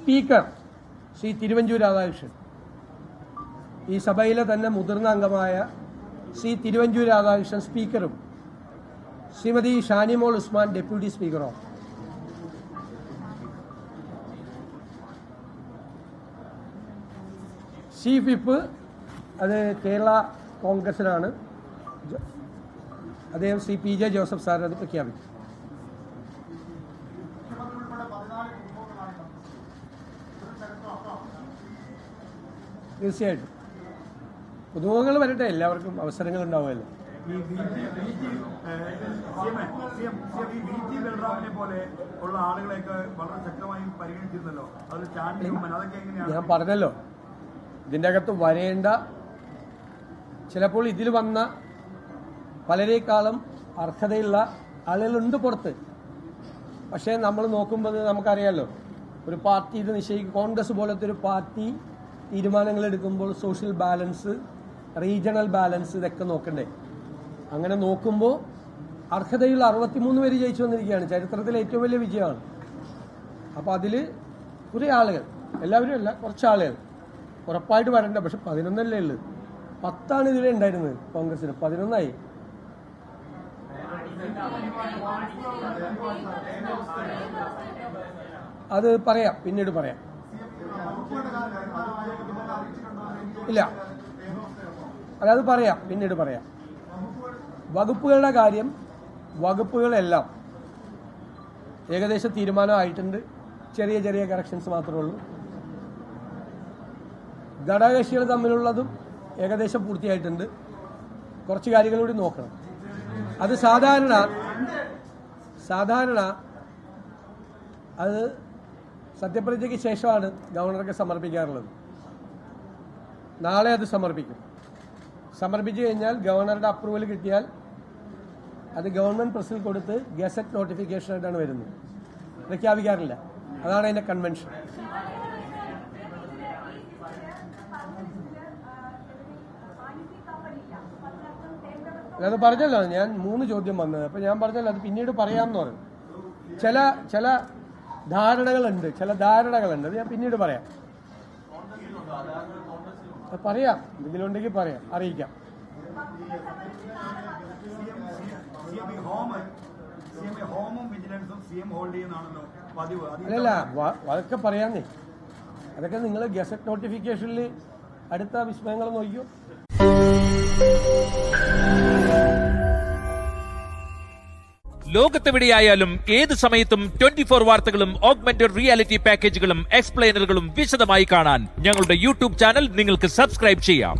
Speaker Shri Thiruvanchoor Radhakrishnan, ഈ സഭയിലെ തന്നെ മുതിർന്ന അംഗമായ ശ്രീ തിരുവഞ്ചൂർ രാധാകൃഷ്ണൻ സ്പീക്കറും ശ്രീമതി ഷാനിമോൾ ഉസ്മാൻ ഡെപ്യൂട്ടി സ്പീക്കറോ. ചീഫ് വിപ്പ് അത് കേരള കോൺഗ്രസിനാണ്. അദ്ദേഹം Sri P J Joseph sir അത് പ്രഖ്യാപിച്ചു. തീർച്ചയായിട്ടും പുതുമുഖങ്ങൾ വരട്ടെ, എല്ലാവർക്കും അവസരങ്ങൾ ഉണ്ടാവുമല്ലോ. ഞാൻ പറഞ്ഞല്ലോ, ഇതിൻ്റെ അകത്ത് വരേണ്ട ചിലപ്പോൾ ഇതിൽ വന്ന പലരേക്കാളും അർഹതയുള്ള ആളുകളുണ്ട് പുറത്ത്. പക്ഷേ നമ്മൾ നോക്കുമ്പോൾ നമുക്കറിയാമല്ലോ, ഒരു പാർട്ടി ഇത് കോൺഗ്രസ് പോലത്തെ ഒരു പാർട്ടി തീരുമാനങ്ങൾ എടുക്കുമ്പോൾ സോഷ്യൽ ബാലൻസ്, റീജിയണൽ ബാലൻസ് ഇതൊക്കെ നോക്കണ്ടേ. അങ്ങനെ നോക്കുമ്പോൾ അർഹതയുള്ള 63 പേര് ജയിച്ചു വന്നിരിക്കുകയാണ്. ചരിത്രത്തിലെ ഏറ്റവും വലിയ വിജയമാണ്. അപ്പോൾ അതിൽ കുറേ ആളുകൾ, എല്ലാവരും അല്ല, കുറച്ച് ആളുകൾ ഉറപ്പായിട്ട് വരണ്ട. പക്ഷെ 11 ഉള്ളത്, 10 ഇതിലെ ഉണ്ടായിരുന്നത് കോൺഗ്രസിന്, 11 അത് പറയാം, പിന്നീട് പറയാം. ഇല്ല, അതായത് പറയാം, പിന്നീട് പറയാം. വകുപ്പുകളുടെ കാര്യം, വകുപ്പുകളെല്ലാം ഏകദേശം തീരുമാനമായിട്ടുണ്ട്. ചെറിയ ചെറിയ കറക്ഷൻസ് മാത്രമേ ഉള്ളൂ. ഘടകകക്ഷികൾ തമ്മിലുള്ളതും ഏകദേശം പൂർത്തിയായിട്ടുണ്ട്. കുറച്ച് കാര്യങ്ങൾ കൂടി നോക്കണം. അത് സാധാരണ അത് സത്യപ്രതിജ്ഞയ്ക്ക് ശേഷമാണ് ഗവർണർക്ക് സമർപ്പിക്കാറുള്ളത്. നാളെ അത് സമർപ്പിക്കും. സമർപ്പിച്ചു കഴിഞ്ഞാൽ ഗവർണറുടെ അപ്രൂവൽ കിട്ടിയാൽ അത് ഗവൺമെന്റ് പ്രസിൽ കൊടുത്ത് ഗസറ്റ് നോട്ടിഫിക്കേഷനായിട്ടാണ് വരുന്നത്. പ്രഖ്യാപിക്കാറില്ല. അതാണ് അതിന്റെ കൺവെൻഷൻ. അത് പറഞ്ഞല്ലോ, ഞാൻ 3 ചോദ്യം വന്നത്. അപ്പൊ ഞാൻ പറഞ്ഞല്ലോ അത് പിന്നീട് പറയാമെന്ന് പറഞ്ഞു. ചില ധാരണകളുണ്ട്, അത് ഞാൻ പിന്നീട് പറയാം. ഇതിലുണ്ടെങ്കിൽ പറയാം, അറിയിക്കാം. അല്ലല്ല, അതൊക്കെ പറയാന്നേ. അതൊക്കെ നിങ്ങൾ ഗസറ്റ് നോട്ടിഫിക്കേഷനിൽ അടുത്ത വിസ്മയങ്ങൾ നോക്കിയോ. ലോകത്തെവിടെയായാലും ഏത് സമയത്തും 24 വാർത്തകളും ഓഗ്മെന്റഡ് റിയാലിറ്റി പാക്കേജുകളും എക്സ്പ്ലെയിനറുകളും വിശദമായി കാണാൻ ഞങ്ങളുടെ യൂട്യൂബ് ചാനൽ നിങ്ങൾക്ക് സബ്സ്ക്രൈബ് ചെയ്യാം.